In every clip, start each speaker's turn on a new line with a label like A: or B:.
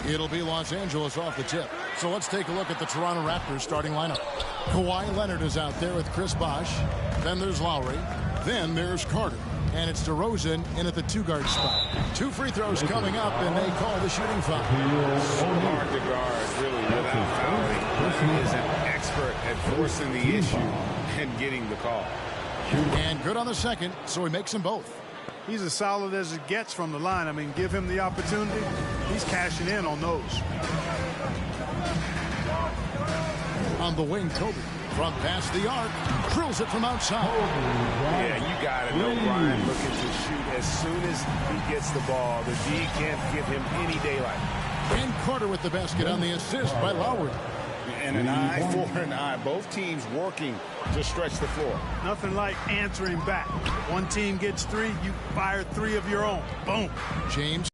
A: It'll be Los Angeles off the tip. So let's take a look at the Toronto Raptors starting lineup. Kawhi Leonard is out there with Chris Bosh. Then there's Lowry. Then there's Carter. And it's DeRozan in at the two-guard spot. 2 free throws coming up, and they call the shooting foul.
B: So hard to guard, really, without fouling. He is an expert at forcing the issue and getting the call.
A: And good on the second, so he makes them both.
C: He's as solid as it gets from the line. I mean, give him the opportunity. He's cashing in on those.
A: On the wing, Kobe. From past the arc, drills it from outside.
B: Yeah, you got to know Brian looking to shoot as soon as he gets the ball. The D can't give him any daylight.
A: And Carter with the basket on the assist by Lowry.
B: And an eye for an eye. Both teams working to stretch the floor.
C: Nothing like answering back. One team gets 3, you fire 3 of your own. Boom.
A: James.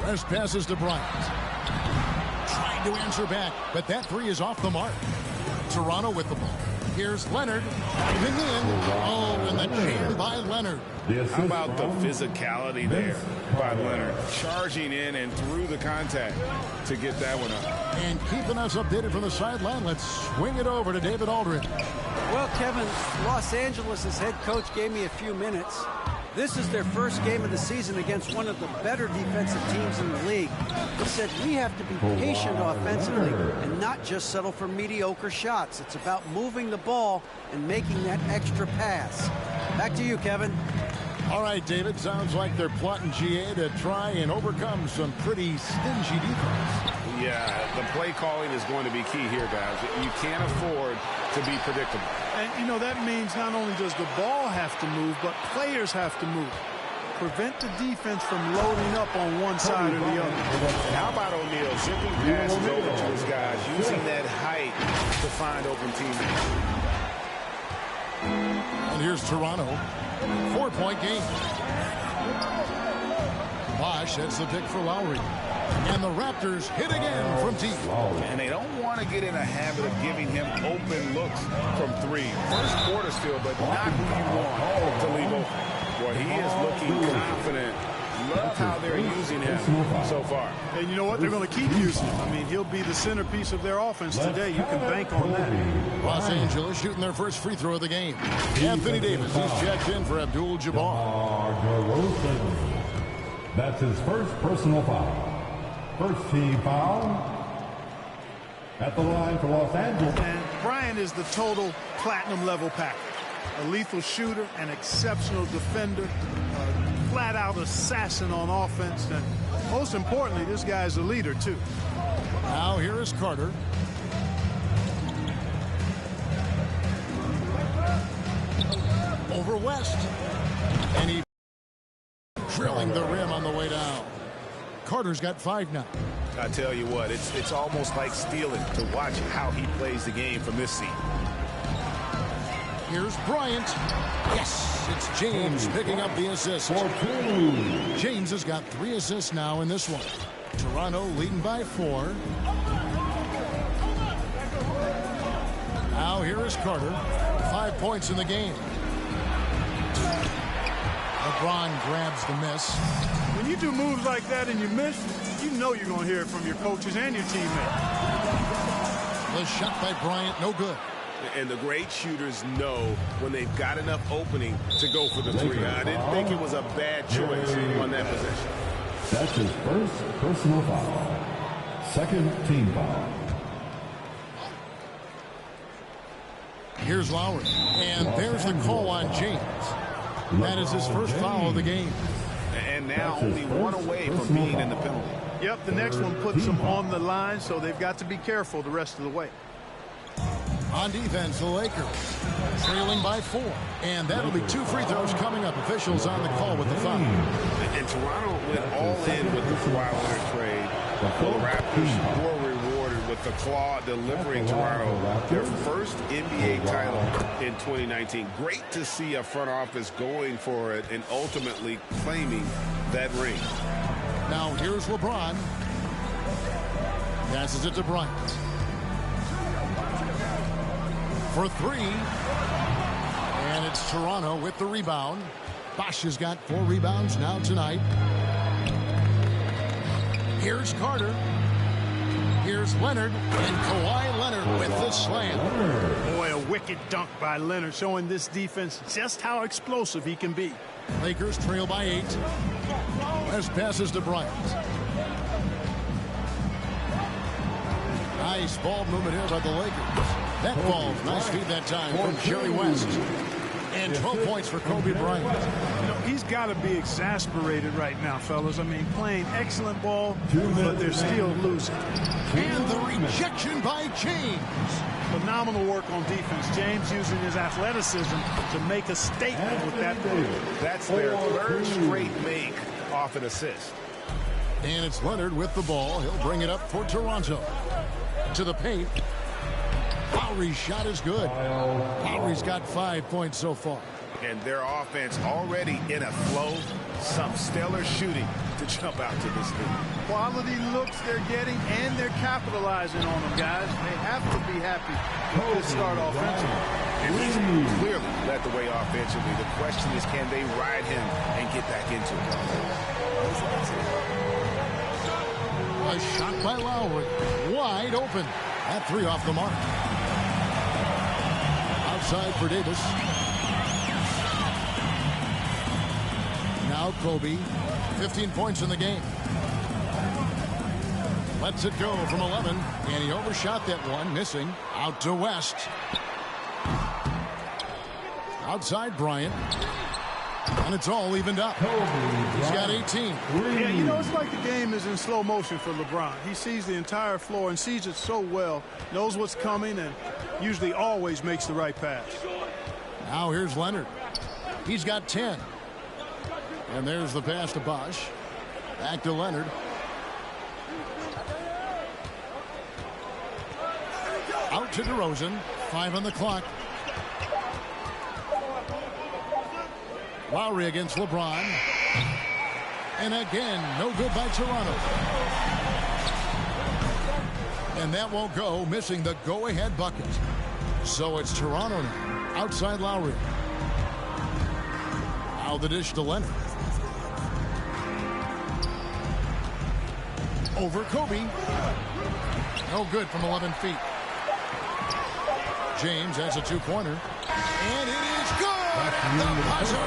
A: West passes to Bryant. Trying to answer back, but that 3 is off the mark. Toronto with the ball. Here's Leonard. Diving in. Oh, and the jam by Leonard.
B: How about the physicality there by Leonard? Charging in and through the contact to get that one up.
A: And keeping us updated from the sideline, let's swing it over to David Aldridge.
D: Well, Kevin, Los Angeles' head coach gave me a few minutes. This is their first game of the season against one of the better defensive teams in the league. He said we have to be patient offensively and not just settle for mediocre shots. It's about moving the ball and making that extra pass. Back to you, Kevin.
A: All right, David, sounds like they're plotting GA to try and overcome some pretty stingy defense.
B: Yeah, the play calling is going to be key here, guys. You can't afford to be predictable.
C: And, you know, that means not only does the ball have to move, but players have to move. Prevent the defense from loading up on one side or the other.
B: And how about O'Neal zipping passes over to his guys, using that height to find open teammates.
A: And here's Toronto. 4-point game. Bosh sets the pick for Lowry. And the Raptors hit again from deep.
B: And they don't want to get in a habit of giving him open looks from 3. First quarter still, but not who you want to leave open. Well, he is looking confident. Love how they're using him so far.
C: And you know what? They're going to keep using him. I mean, he'll be the centerpiece of their offense today. You can bank on that.
A: Los Angeles shooting their first free throw of the game. Anthony Davis, he's checked in for Abdul-Jabbar.
E: That's his first personal foul. First team foul at the line for Los Angeles.
C: And Bryant is the total platinum level package. A lethal shooter, an exceptional defender, a flat-out assassin on offense, and most importantly, this guy's a leader, too.
A: Now here is Carter. Over West. And he drilling the rim on the way down. Carter's got 5 now.
B: I tell you what, it's almost like stealing to watch how he plays the game from this seat.
A: Here's Bryant. Yes, it's James picking up the assist. James has got 3 assists now in this one. Toronto leading by 4. Now here is Carter. 5 points in the game. LeBron grabs the miss.
C: When you do moves like that and you miss, you know you're going to hear it from your coaches and your teammates.
A: The shot by Bryant, no good.
B: And the great shooters know when they've got enough opening to go for the 3. I didn't think it was a bad choice on that possession.
E: That's his first personal foul. Second team foul.
A: Here's Lowry. And there's the call on James. That is his first foul of the game.
B: And now only 1 away from being in the penalty.
C: Yep, the next one puts them on the line, so they've got to be careful the rest of the way.
A: On defense, the Lakers trailing by 4. And that'll be 2 free throws coming up. Officials on the call with the foul.
B: And Toronto went all in with the Kawhi Leonard trade. The Raptors were rewarded with the claw delivering Toronto their first NBA title in 2019. Great to see a front office going for it and ultimately claiming that ring.
A: Now here's LeBron. Passes it to Bryant. For 3. And it's Toronto with the rebound. Bosh has got 4 rebounds now tonight. Here's Carter. Here's Leonard, and Kawhi Leonard with the slam.
C: Boy, a wicked dunk by Leonard, showing this defense just how explosive he can be.
A: Lakers trail by 8. As passes to Bryant. Nice ball movement here by the Lakers. That ball, nice feed that time from Jerry West. And 12 points for Kobe Bryant.
C: You know, he's got to be exasperated right now, fellas. I mean, playing excellent ball, but they're still losing.
A: And the rejection by James.
C: Phenomenal work on defense. James using his athleticism to make a statement with that move.
B: That's their third straight make off an assist.
A: And it's Leonard with the ball. He'll bring it up for Toronto. To the paint. Lowry's shot is good. Lowry's got 5 points so far.
B: And their offense already in a flow. Some stellar shooting to jump out to this lead.
C: Quality looks they're getting, and they're capitalizing on them, guys. They have to be happy with this start offensively.
B: And he's clearly led the way offensively. The question is, can they ride him and get back into it?
A: A shot by Lowry. Wide open. That 3 off the mark. Outside for Davis. Now Kobe. 15 points in the game. Lets it go from 11. And he overshot that one, missing. Out to West. Outside Bryant. And it's all evened up. He's got 18.
C: Yeah, you know, it's like the game is in slow motion for LeBron. He sees the entire floor and sees it so well, knows what's coming, and usually always makes the right pass.
A: Now here's Leonard. He's got 10. And there's the pass to Bosh. Back to Leonard. Out to DeRozan. 5 on the clock. Lowry against LeBron. And again, no good by Toronto. And that won't go, missing the go-ahead bucket. So it's Toronto now. Outside Lowry. Now the dish to Leonard. Over Kobe. No good from 11 feet. James has a 2-pointer. And it is good! At the buzzer!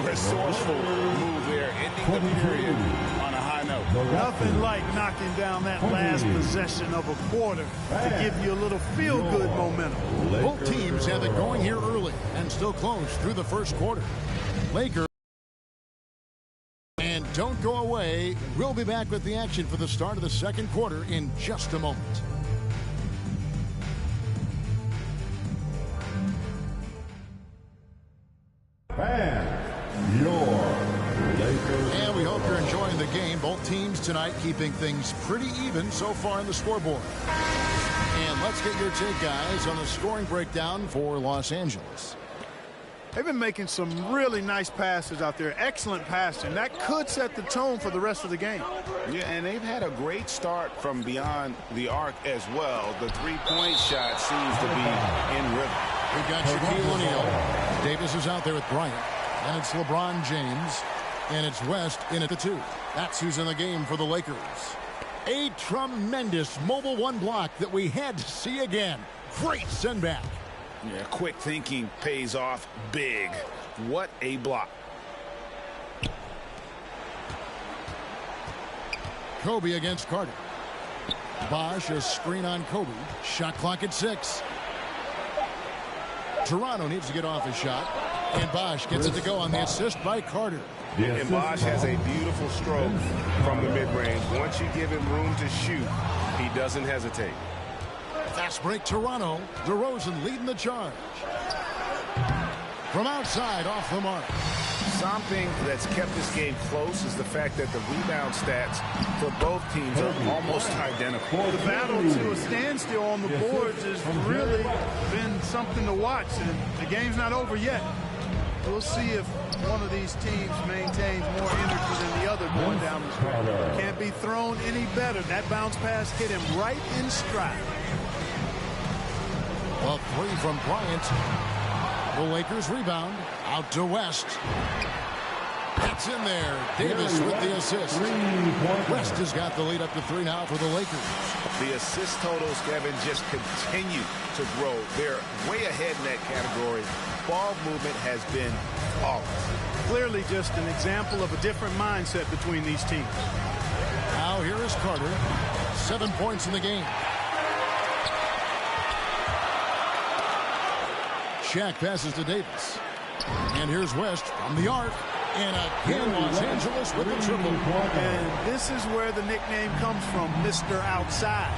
B: Resourceful move there, ending the period on a high note.
C: Nothing like knocking down that last possession of a quarter to give you a little feel-good momentum.
A: Both teams have it going here early and still close through the first quarter. Lakers. And don't go away. We'll be back with the action for the start of the second quarter in just a moment.
E: And your Lakers.
A: And we hope you're enjoying the game. Both teams tonight keeping things pretty even so far on the scoreboard. And let's get your take, guys, on the scoring breakdown for Los Angeles.
C: They've been making some really nice passes out there. Excellent passing. That could set the tone for the rest of the game.
B: Yeah, and they've had a great start from beyond the arc as well. The three-point shot seems to be in rhythm.
A: We've got Shaquille O'Neal. Davis is out there with Bryant. And it's LeBron James. And it's West in at the 2. That's who's in the game for the Lakers. A tremendous mobile one block that we had to see again. Great send back.
B: Yeah, quick thinking pays off big. What a block.
A: Kobe against Carter. Bosh, a screen on Kobe. Shot clock at 6. Toronto needs to get off his shot. And Bosh gets it to go on the assist by Carter.
B: And Bosh has a beautiful stroke from the mid-range. Once you give him room to shoot, he doesn't hesitate.
A: Fast break Toronto. DeRozan leading the charge. From outside, off the mark.
B: Something that's kept this game close is the fact that the rebound stats for both teams are almost identical.
C: The battle to a standstill on the boards has really been something to watch, and the game's not over yet. We'll see if one of these teams maintains more energy than the other going down the stretch. Can't be thrown any better. That bounce pass hit him right in stride.
A: A 3 from Bryant. The Lakers rebound. Out to West. That It's in there. Davis with the assist. West has got the lead up to 3 now for the Lakers.
B: The assist totals, Kevin, just continue to grow. They're way ahead in that category. Ball movement has been flawless.
C: Clearly just an example of a different mindset between these teams.
A: Now here is Carter. 7 points in the game. Shaq passes to Davis. And here's West from the arc. And again, Los Angeles with the triple.
C: And this is where the nickname comes from, Mr. Outside.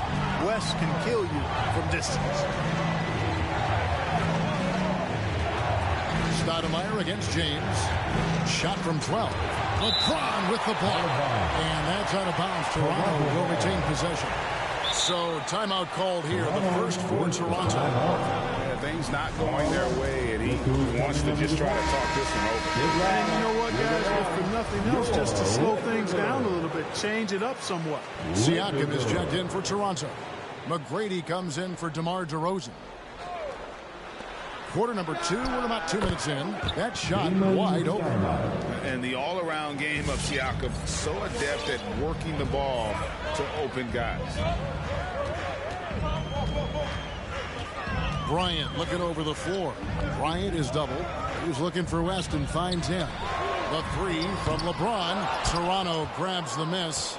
C: West can kill you from distance.
A: Stoudemire against James. Shot from 12. LeBron with the block. And that's out of bounds. Toronto will retain possession. So timeout called here. The first for Toronto.
B: Yeah, things not going their way, and he wants to just try to talk this one over.
C: And you know what, guys? If for nothing else, just to slow things down a little bit, change it up somewhat.
A: Siakam is checked in for Toronto. McGrady comes in for DeMar DeRozan. Quarter number 2, we're about 2 minutes in. That shot wide open.
B: And the all-around game of Siakam, so adept at working the ball to open guys.
A: Bryant looking over the floor. Bryant is doubled. He's looking for West and finds him. The 3 from LeBron. Toronto grabs the miss.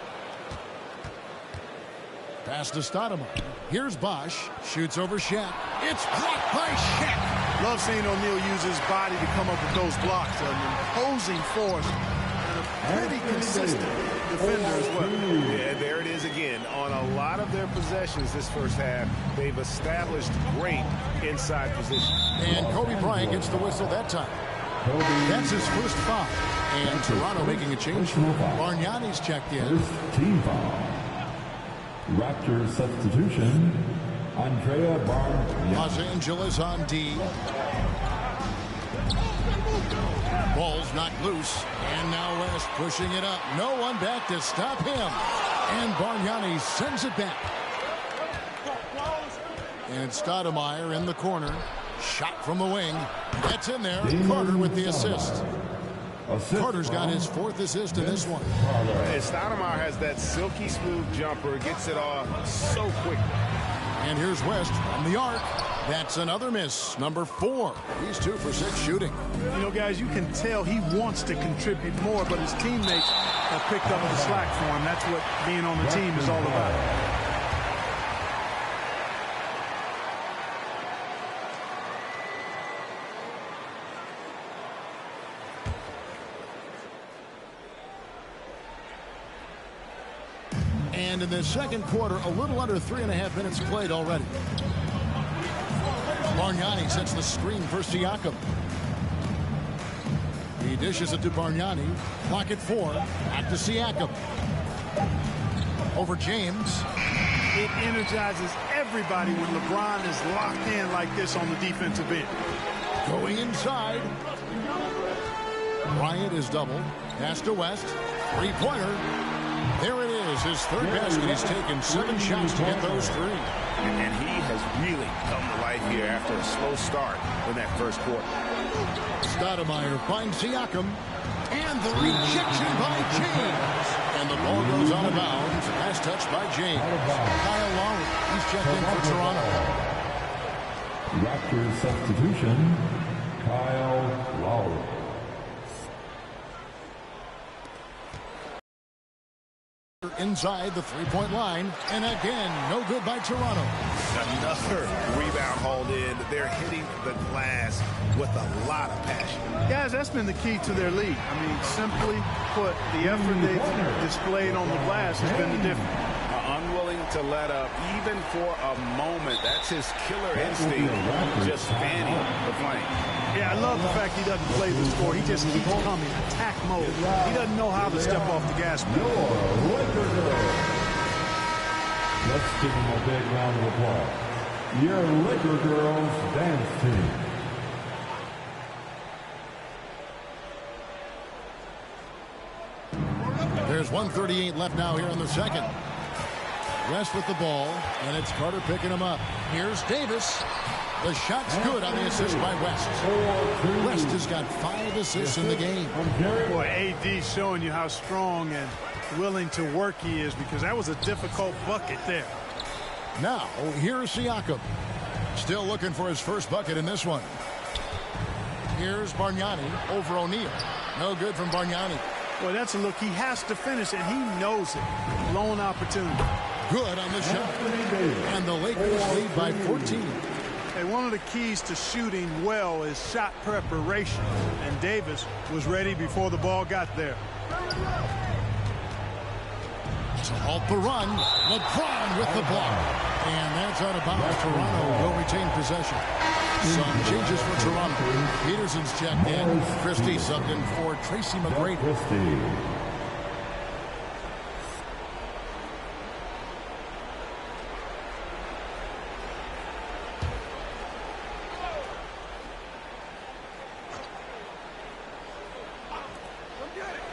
A: Pass to Stoudemire. Here's Bosch. Shoots over Shaq. It's blocked by Shaq.
C: Love seeing O'Neal use his body to come up with those blocks. An imposing force and a pretty consistent defender as well.
B: Yeah, there it is again. On a lot of their possessions this first half, they've established great inside position.
A: And Kobe Bryant gets the whistle that time. That's his first foul. And Toronto making a change. Bargnani's checked in.
E: First team foul. Raptors substitution. Andrea Bargnani.
A: Los Angeles on D. Ball's knocked loose. And now West pushing it up. No one back to stop him. And Bargnani sends it back. And Stoudemire in the corner. Shot from the wing. That's in there. Carter with the assist. Carter's got his 4th assist in this one.
B: And Stoudemire has that silky smooth jumper. Gets it off so quickly.
A: And here's West from the arc. That's another miss. Number 4. He's 2 for 6 shooting.
C: You know, guys, you can tell he wants to contribute more, but his teammates have picked up the slack for him. That's what being on the team is all about.
A: And in the second quarter, a little under 3.5 minutes played already. Bargnani sets the screen for Siakam. He dishes it to Bargnani. Clock at 4. Back to Siakam. Over James.
C: It energizes everybody when LeBron is locked in like this on the defensive end.
A: Going inside. Bryant is doubled. Pass to West. 3-pointer. There it is, his 3rd basket. He's taken 7 shots to get those 3.
B: And he has really come to life here after a slow start in that first quarter.
A: Stoudemire finds Siakam. And the rejection by James. And the ball goes out of bounds. Last touch by James. Kyle Lowry, he's checked in for Toronto.
E: Raptors substitution. Kyle Lowry.
A: Inside the 3-point line, and again, no good by Toronto.
B: Another rebound hauled in. They're hitting the glass with a lot of passion.
C: Guys, that's been the key to their lead. I mean, simply put, the effort they've displayed on the glass has been the difference.
B: Unwilling to let up, even for a moment. That's his killer instinct, just fanning the flame.
C: Yeah, I love the fact he doesn't play the score. He just keeps coming, attack mode. He doesn't know how to step off the gas pedal.
E: Let's give him a big round of applause. Your Laker Girls dance team.
A: There's 1:38 left now here in the second. West with the ball, and it's Carter picking him up. Here's Davis. The shot's good on the assist by West. West has got 5 assists in the game.
C: Boy, AD showing you how strong and willing to work he is, because that was a difficult bucket there.
A: Now, here's Siakam. Still looking for his first bucket in this one. Here's Bargnani over O'Neal. No good from Bargnani.
C: Boy, that's a look he has to finish, and he knows it. Lone opportunity.
A: Good on the shot. And the Lakers lead by 14.
C: Hey, one of the keys to shooting well is shot preparation, and Davis was ready before the ball got there.
A: To halt the run, LeBron with the block. And that's out of bounds. Toronto will retain possession. Some changes for Toronto. Peterson's checked in. Christie subbed in for Tracy McGrady.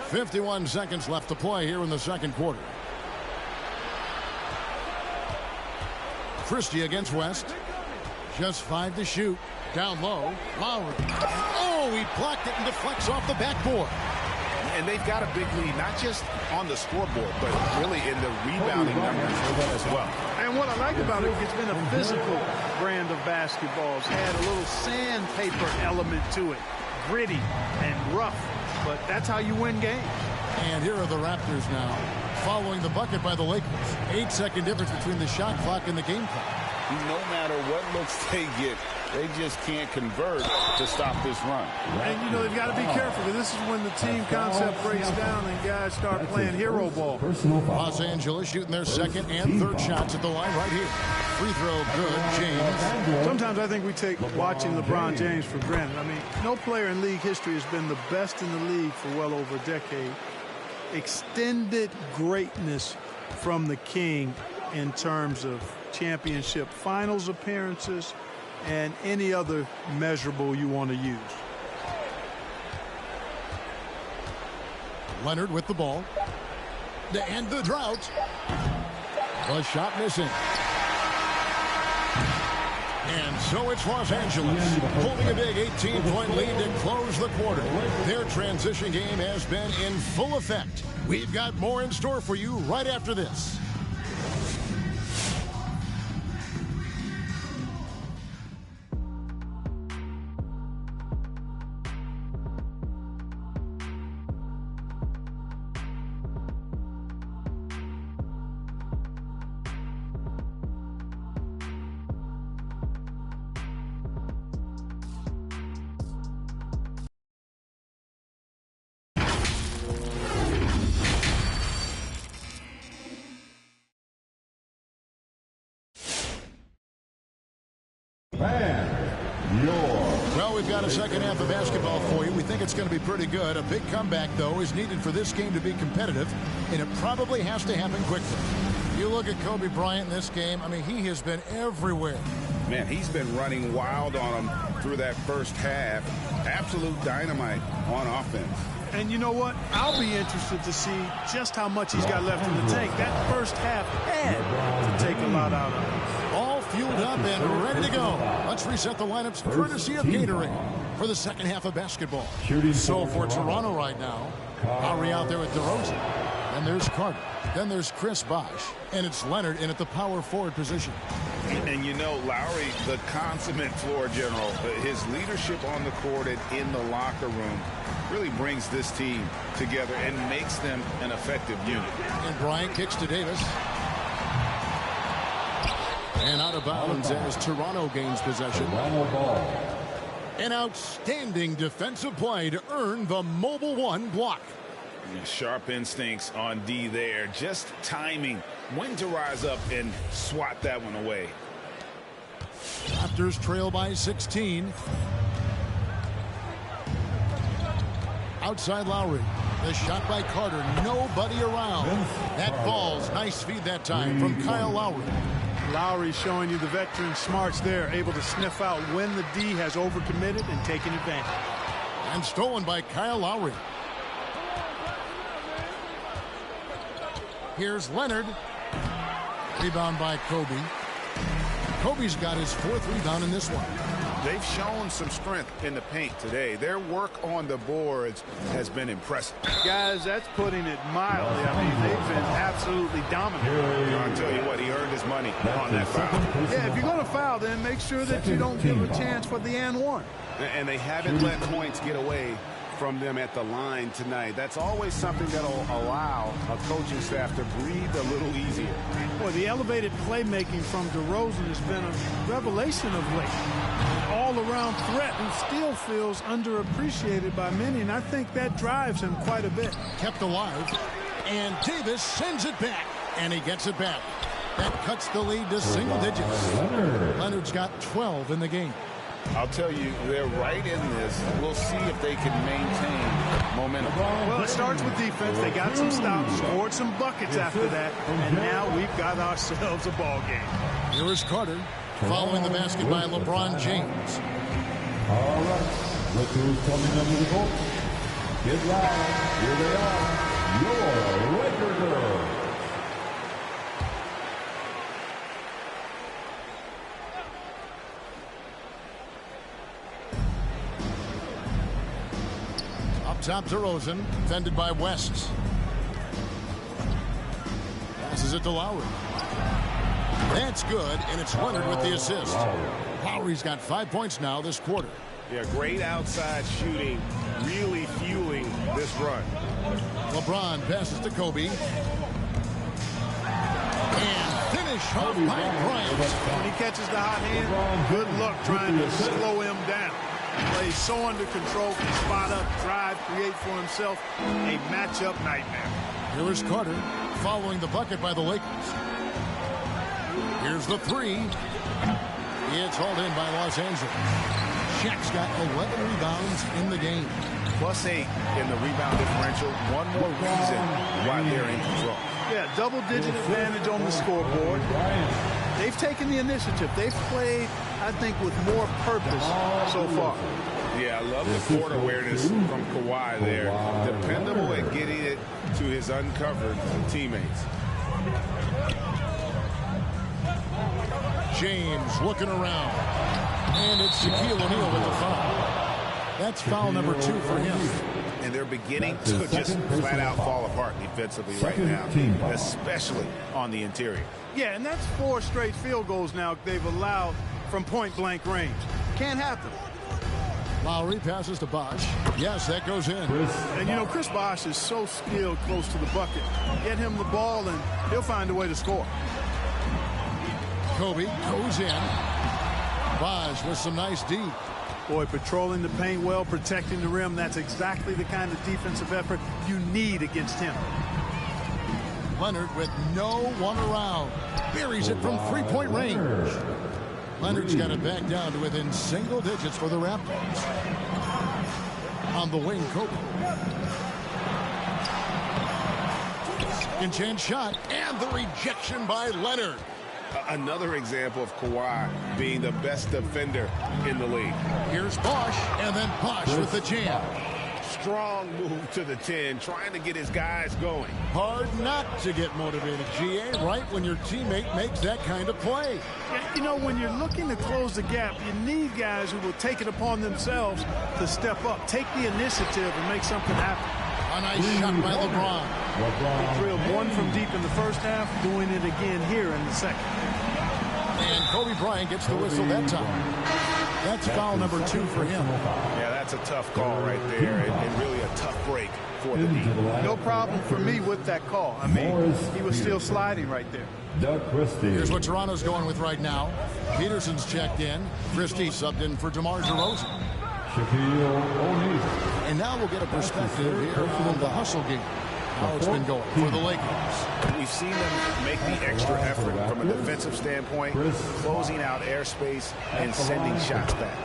A: 51 seconds left to play here in the second quarter. Christie against West. Just 5 to shoot. Down low. Lowry. Oh, he blocked it and deflects off the backboard.
B: And they've got a big lead, not just on the scoreboard, but really in the rebounding numbers as well.
C: And what I like about it, it's been a physical brand of basketball. It's had a little sandpaper element to it. Gritty and rough. But that's how you win games.
A: And here are the Raptors now, following the bucket by the Lakers. 8-second difference between the shot clock and the game clock.
B: No matter what looks they get, they just can't convert to stop this run.
C: And, you know, they've got to be careful, because this is when the team concept breaks down and guys start playing hero ball.
A: Los Angeles shooting their second and third shots at the line right here. Free throw good, James.
C: Sometimes I think we take watching LeBron James for granted. I mean, no player in league history has been the best in the league for well over a decade. Extended greatness from the King in terms of championship finals appearances and any other measurable you want to use.
A: Leonard with the ball. To end the drought. The shot missing. And so it's Los Angeles holding a big 18-point lead to close the quarter. Their transition game has been in full effect. We've got more in store for you right after this. Well, we've got a second half of basketball for you. We think it's going to be pretty good. A big comeback, though, is needed for this game to be competitive, and it probably has to happen quickly. You look at Kobe Bryant in this game, I mean, he has been everywhere.
B: Man, he's been running wild on him through that first half. Absolute dynamite on offense.
C: And you know what? I'll be interested to see just how much he's got left in the tank. That first half had to take a lot out of him.
A: All fueled up and ready to go. Let's reset the lineups courtesy of Gatorade for the second half of basketball. So for Toronto right now, Lowry out there with DeRozan. Then there's Carter. Then there's Chris Bosh. And it's Leonard in at the power forward position.
B: And you know, Lowry, the consummate floor general, his leadership on the court and in the locker room really brings this team together and makes them an effective unit.
A: And Bryant kicks to Davis. And out of bounds as Toronto gains possession. An outstanding defensive play to earn the Mobile One block.
B: Sharp instincts on D there. Just timing when to rise up and swat that one away.
A: Raptors trail by 16. Outside Lowry. The shot by Carter. Nobody around. That ball's nice feed that time from Kyle Lowry.
C: Lowry showing you the veteran smarts there, able to sniff out when the D has overcommitted and taking advantage.
A: And stolen by Kyle Lowry. Here's Leonard. Rebound by Kobe. Kobe's got his 4th rebound in this one.
B: They've shown some strength in the paint today. Their work on the boards has been impressive.
C: Guys, that's putting it mildly. I mean, they've been absolutely dominant.
B: I'll tell you what, he earned his money on that foul.
C: Yeah, if you're going to foul, then make sure that you don't give a chance for the and one.
B: And they haven't let points get away from them at the line tonight. That's always something that'll allow a coaching staff to breathe a little easier.
C: Boy, the elevated playmaking from DeRozan has been a revelation of late. All-around threat who still feels underappreciated by many, and I think that drives him quite a bit.
A: Kept alive, and Davis sends it back, and he gets it back. That cuts the lead to single digits. Leonard's got 12 in the game.
B: I'll tell you, they're right in this. We'll see if they can maintain momentum.
C: Well, it starts with defense. They got some stops, scored some buckets after that, and now we've got ourselves a ball game.
A: Here is Carter, following the basket by LeBron James.
E: All right, look who's coming under the court. Get loud. Here they are, your Laker girls.
A: Top DeRozan, defended by West. Passes it to Lowry. That's good, and it's Leonard with the assist. Lowry's got 5 points now this quarter.
B: Yeah, great outside shooting, really fueling this run.
A: LeBron passes to Kobe. And finish off by Bryant.
C: When he catches the hot hand, good luck trying to slow him down. Plays so under control, can spot up, drive, create for himself a matchup nightmare.
A: Here is Carter, following the bucket by the Lakers. Here's the 3. It's hauled in by Los Angeles. Shaq's got 11 rebounds in the game.
B: +8 in the rebound differential. One more reason why they're in control.
C: Yeah, double-digit advantage on the scoreboard. They've taken the initiative. They've played, I think, with more purpose so far.
B: Yeah, I love the court awareness from Kawhi there. Dependable at getting it to his uncovered teammates.
A: James looking around. And it's Shaquille O'Neal with the foul. That's foul number 2 for him.
B: And they're beginning to just flat-out fall apart defensively right now, especially on the interior.
C: Yeah, and that's 4 straight field goals now they've allowed from point-blank range. Can't happen.
A: Lowry passes to Bosh. Yes, that goes in.
C: And, you know, Chris Bosh is so skilled close to the bucket. Get him the ball, and he'll find a way to score.
A: Kobe goes in. Bosh with some nice D.
C: Boy, patrolling the paint well, protecting the rim. That's exactly the kind of defensive effort you need against him.
A: Leonard with no one around. Buries it from three-point range. Leonard's got it back down to within single digits for the Raptors. On the wing, Kobe. Second chance shot, and the rejection by Leonard.
B: Another example of Kawhi being the best defender in the league.
A: Here's Bosh, and then Bosh with the jam.
B: Strong move to the 10, trying to get his guys going.
A: Hard not to get motivated, GA, right when your teammate makes that kind of play.
C: You know, when you're looking to close the gap, you need guys who will take it upon themselves to step up, take the initiative, and make something happen.
A: A nice shot by LeBron.
C: He drilled one from deep in the first half, doing it again here in the second.
A: And Kobe Bryant gets the whistle that time. That's foul number 2 for him.
B: Yeah, that's a tough call right there, and really a tough break for the team.
C: No problem for me with that call. I mean, he was still sliding right there.
E: Doug Christie.
A: Here's what Toronto's going with right now. Peterson's checked in. Christie subbed in for DeMar DeRozan.
E: Shaquille O'Neal.
A: And now we'll get a perspective here on the hustle game. How it's been going for the Lakers.
B: We've seen them make the extra effort from a defensive standpoint, closing out airspace and sending shots back.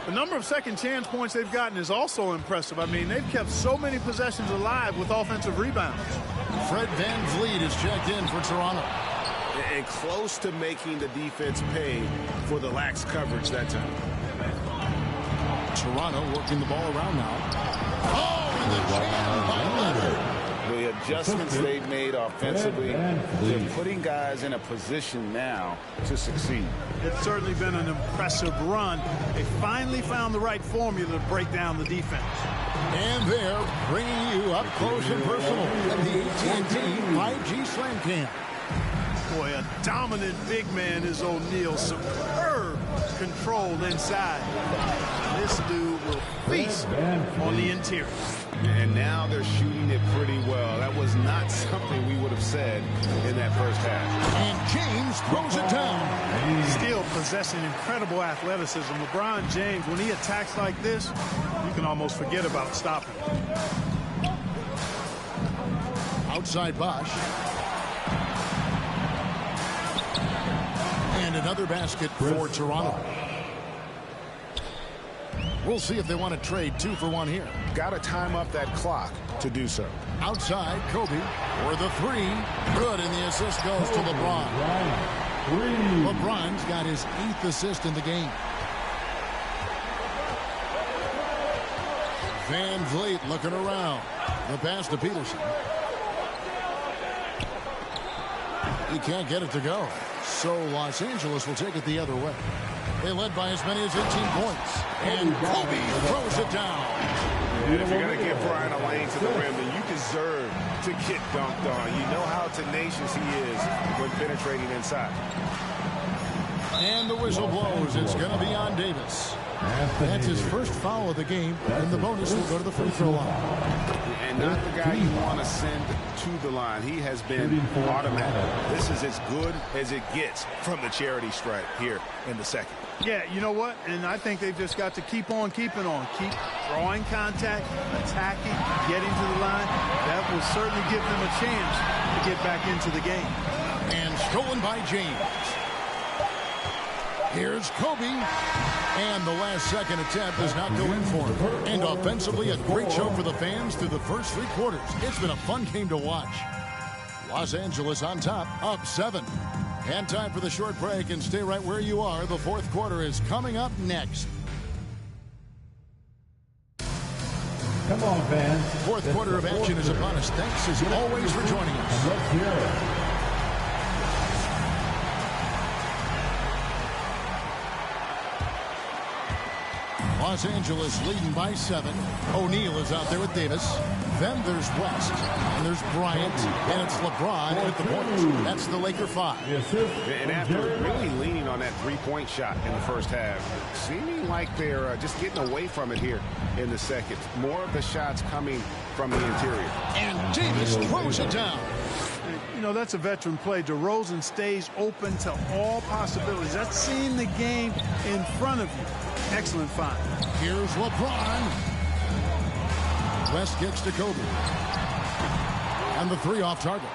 C: The number of second chance points they've gotten is also impressive. I mean, they've kept so many possessions alive with offensive rebounds.
A: Fred VanVleet is checked in for Toronto.
B: And close to making the defense pay for the lax coverage that time.
A: Toronto working the ball around now. Oh, and the jam by Leonard.
B: Really a adjustments they've made offensively, they're putting guys in a position now to succeed.
C: It's certainly been an impressive run. They finally found the right formula to break down the defense.
A: And they're bringing you up close and personal at the AT&T 5G Slam Cam.
C: Boy, a dominant big man is O'Neal. Superb control inside. This dude will feast on the interior.
B: And now they're shooting it pretty well. That was not something we would have said in that first half.
A: And James throws it down.
C: Still possessing incredible athleticism. LeBron James, when he attacks like this, you can almost forget about stopping.
A: Outside Bosch. And another basket for Toronto. We'll see if they want to trade 2 for 1 here.
B: Got to time up that clock to do so.
A: Outside, Kobe for the 3. Good, and the assist goes to LeBron. LeBron's got his 8th assist in the game. Van Vliet looking around. The pass to Peterson. He can't get it to go. So Los Angeles will take it the other way. They led by as many as 18 points. And Kobe throws it down.
B: And if you're going to give Brian a lane to the rim, then you deserve to get dunked on. You know how tenacious he is when penetrating inside.
A: And the whistle blows. It's going to be on Davis. That's his first foul of the game, and the bonus will go to the free throw line.
B: And not the guy you want to send to the line. He has been automatic. This is as good as it gets from the charity stripe here in the second.
C: Yeah, you know what? And I think they've just got to keep on keeping on. Keep drawing contact, attacking, getting to the line. That will certainly give them a chance to get back into the game.
A: And stolen by James. Here's Kobe. And the last second attempt does not go in for him. And offensively, a great show for the fans through the first 3 quarters. It's been a fun game to watch. Los Angeles on top, up 7. And time for the short break, and stay right where you are. The 4th quarter is coming up next.
E: Come on, fans.
A: 4th quarter of action is upon us. Thanks as always for joining us.
E: Let's hear it.
A: Los Angeles leading by 7. O'Neal is out there with Davis. Then there's West. And there's Bryant. And it's LeBron at the point. That's the Laker 5.
B: And after really leaning on that three-point shot in the first half, seeming like they're just getting away from it here in the second. More of the shots coming from the interior.
A: And Davis throws it down.
C: You know, that's a veteran play. DeRozan stays open to all possibilities. That's seeing the game in front of you. Excellent find.
A: Here's LeBron. West kicks to Kobe. And the 3 off target.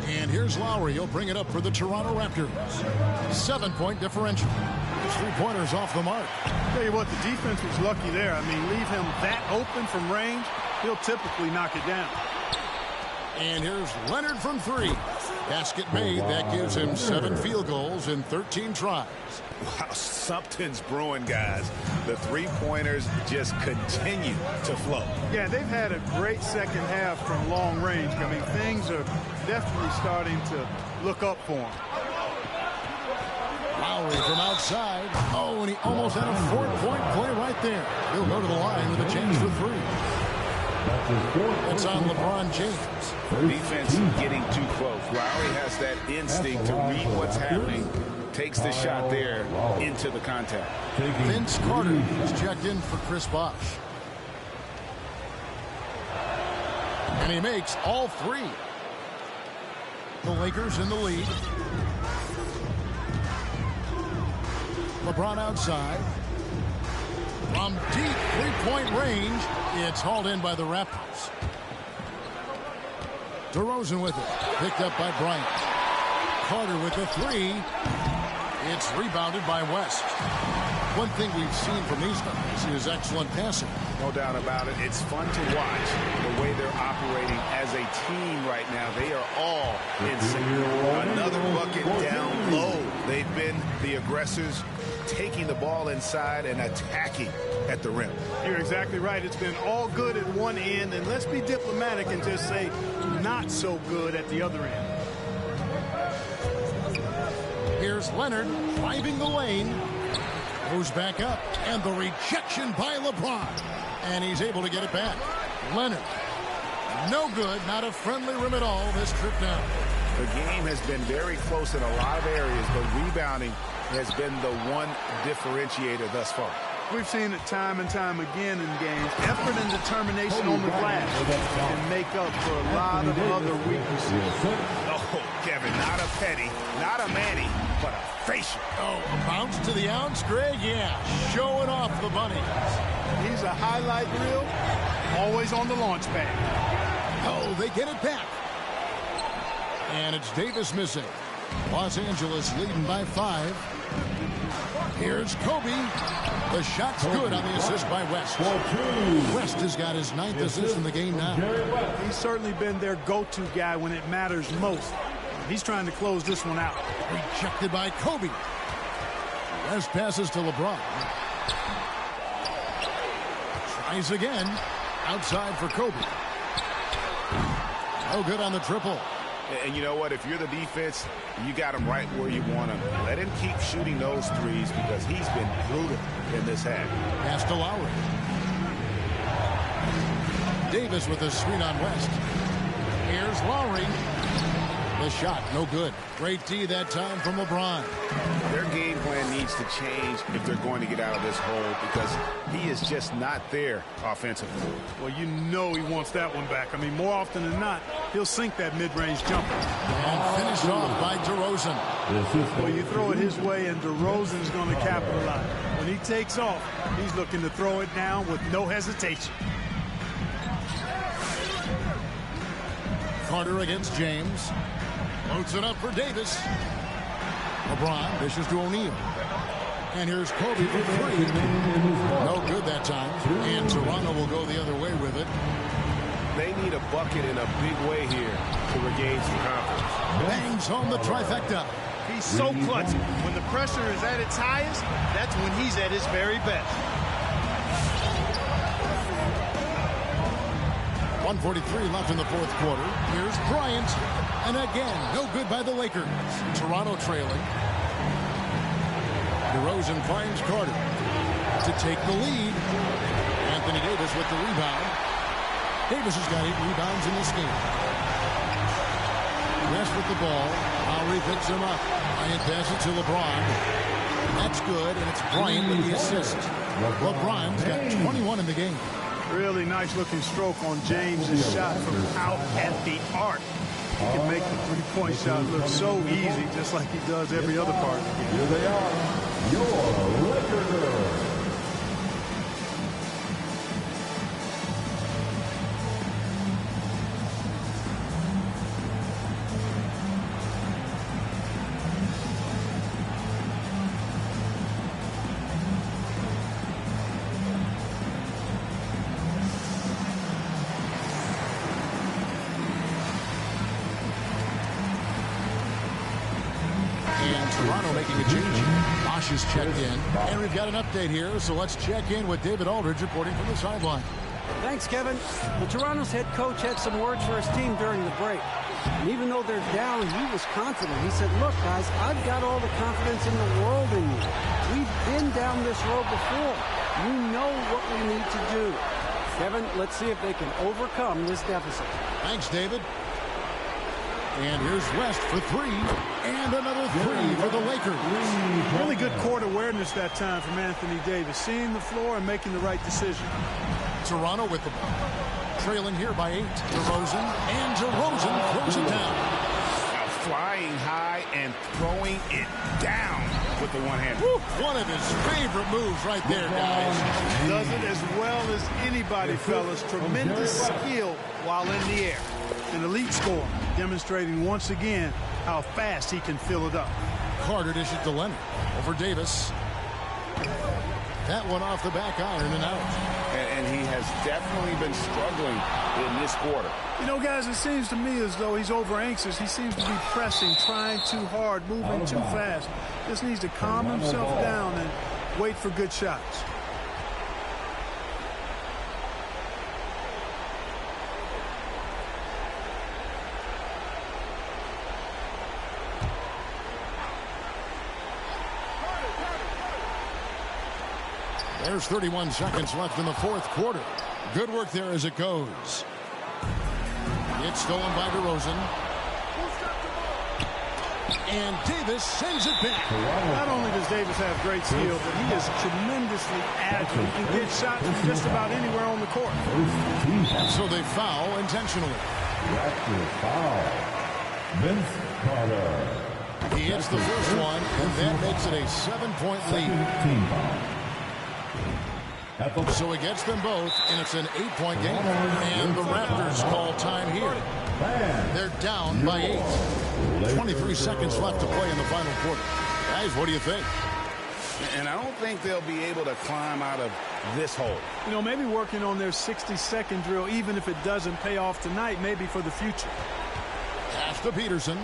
A: And here's Lowry. He'll bring it up for the Toronto Raptors. 7-point differential. His 3-pointers off the mark.
C: Tell you what, the defense was lucky there. I mean, leave him that open from range, he'll typically knock it down.
A: And here's Leonard from 3. Basket made. That gives him 7 field goals in 13 tries.
B: Wow, something's brewing, guys. The three-pointers just continue to flow.
C: Yeah, they've had a great second half from long range. I mean, things are definitely starting to look up for him.
A: Lowry from outside. Oh, and he almost had a 4-point play right there. He'll go to the line with a chance for 3. It's on LeBron James.
B: Defense getting too close. Lowry has that instinct to read what's happening. Takes the shot there into the contact.
A: Vince Carter is checked in for Chris Bosh. And he makes all 3. The Lakers in the lead. LeBron outside. From deep 3-point range, it's hauled in by the Raptors. DeRozan with it. Picked up by Bryant. Carter with the 3. It's rebounded by West. One thing we've seen from these guys is excellent passing.
B: No doubt about it. It's fun to watch the way they're operating as a team right now. They are all in sync. Another bucket down low. They've been the aggressors, taking the ball inside and attacking at the rim.
C: You're exactly right. It's been all good at one end, and let's be diplomatic and just say not so good at the other end.
A: Here's Leonard driving the lane. Goes back up, and the rejection by LeBron. And he's able to get it back. Leonard, no good, not a friendly rim at all this trip down.
B: The game has been very close in a lot of areas, but rebounding has been the one differentiator thus far.
C: We've seen it time and time again in games. Effort and determination on the glass can make up for a lot of other weaknesses.
B: Oh, Kevin, not a Petty, not a Manny, but a facial.
A: Oh, a bounce to the ounce, Greg? Yeah, showing off the bunny.
C: He's a highlight reel, always on the launch pad.
A: Oh, they get it back. And it's Davis missing. Los Angeles leading by 5. Here's Kobe. The shot's good on the assist by West. West has got his 9th assist in the game now.
C: He's certainly been their go-to guy when it matters most. He's trying to close this one out.
A: Rejected by Kobe. West passes to LeBron. Tries again. Outside for Kobe. No good on the triple.
B: And you know what? If you're the defense, you got him right where you want him. Let him keep shooting those threes because he's been brutal in this half.
A: Pass to Lowry. Davis with a screen on West. Here's Lowry. The shot, no good. Great D that time from LeBron.
B: Their game plan needs to change if they're going to get out of this hole because he is just not there offensively.
C: Well, you know he wants that one back. I mean, more often than not, he'll sink that mid-range jumper.
A: And finished off by DeRozan.
C: Well, you throw it his way, and DeRozan's going to capitalize. When he takes off, he's looking to throw it down with no hesitation.
A: Carter against James. Loads it up for Davis. LeBron dishes to O'Neal. And here's Kobe for 3. No good that time. And Toronto will go the other way with it.
B: They need a bucket in a big way here to regain some confidence.
A: Bangs home the trifecta.
C: He's so clutch. When the pressure is at its highest, that's when he's at his very best.
A: 1:43 left in the 4th quarter. Here's Bryant. And again, no good by the Lakers. Toronto trailing. DeRozan finds Carter to take the lead. Anthony Davis with the rebound. Davis has got 8 rebounds in this game. West with the ball. Lowry picks him up. Bryant passes to LeBron. That's good, and it's Bryant with the assist. LeBron's got 21 in the game.
C: Really nice looking stroke on James's shot from out at the arc. He can make the three-point shot look so easy, just like he does every other part of the game.
E: Here they are, your Lakers.
A: Toronto making a change. Bosh is checked in. And we've got an update here, so let's check in with David Aldridge reporting from the sideline.
D: Thanks, Kevin. Well, Toronto's head coach had some words for his team during the break. And even though they're down, he was confident. He said, look, guys, I've got all the confidence in the world in you. We've been down this road before. You know what we need to do. Kevin, let's see if they can overcome this deficit.
A: Thanks, David. And here's West for 3. And another 3 for the Lakers.
C: Really good court awareness that time from Anthony Davis. Seeing the floor and making the right decision.
A: Toronto with the ball. Trailing here by 8. DeRozan. And DeRozan throws it down.
B: Now flying high and throwing it down with the one-hand.
A: One of his favorite moves right there, guys.
C: Does it as well as anybody, fellas. Tremendous skill while in the air. An elite scorer, demonstrating once again how fast he can fill it up.
A: Carter dishes to Leonard. Over Davis. That one off the back iron and out.
B: And he has definitely been struggling in this quarter.
C: You know, guys, it seems to me as though he's over anxious. He seems to be pressing, trying too hard, moving too fast. Just needs to calm himself down and wait for good shots.
A: There's 31 seconds left in the fourth quarter. Good work there as it goes. It's stolen by DeRozan. And Davis sends it back.
C: Not only does Davis have great skill, but he is tremendously agile. He can get shots from just about anywhere on the court.
A: And so they foul intentionally.
E: Raptors foul. Vince Carter.
A: He hits the first one, and that makes it a 7-point lead.
E: Team foul.
A: So it gets them both, and it's an 8-point game. And the Raptors call time here. They're down by 8. 23 seconds left to play in the final quarter. Guys, what do you think?
B: And I don't think they'll be able to climb out of this hole.
C: You know, maybe working on their 60-second drill, even if it doesn't pay off tonight, maybe for the future.
A: Pass to Peterson.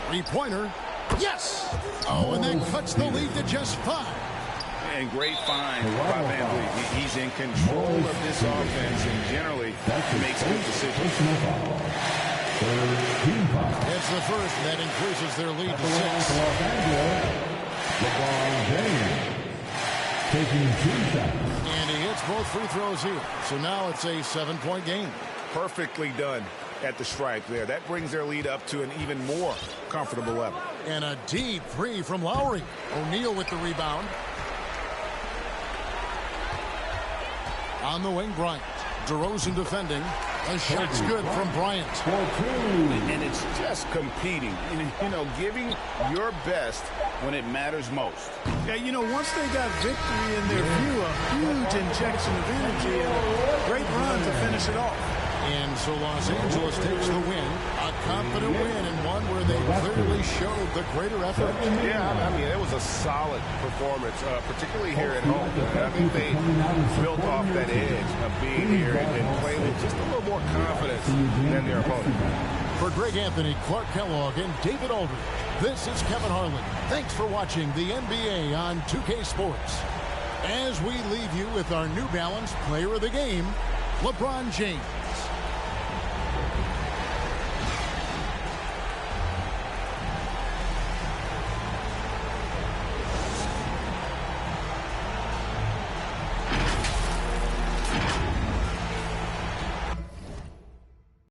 A: Three-pointer. Yes! Oh, and that cuts the lead to just 5.
B: And great find by Van Vliet. He's in control of this offense and generally makes good decisions.
A: It's the first that increases their lead to 6.
E: LeBron James taking 2 shots.
A: And he hits both free throws here. So now it's a 7-point game.
B: Perfectly done at the stripe there. That brings their lead up to an even more comfortable level.
A: And a deep three from Lowry. O'Neal with the rebound. On the wing, Bryant. DeRozan defending. The shot's good from Bryant.
B: And it's just competing. You know, giving your best when it matters most.
C: Yeah, you know, once they got victory in their view, a huge injection of energy and a great run to finish it off.
A: And so Los Angeles takes the win. A confident win and one where they clearly showed the greater effort.
B: Yeah, I mean, it was a solid performance, particularly here at home. And I think they built off that edge of being here and playing with just a little more confidence than their opponent.
A: For Greg Anthony, Clark Kellogg, and David Aldridge, this is Kevin Harlan. Thanks for watching the NBA on 2K Sports. As we leave you with our New Balance Player of the Game, LeBron James.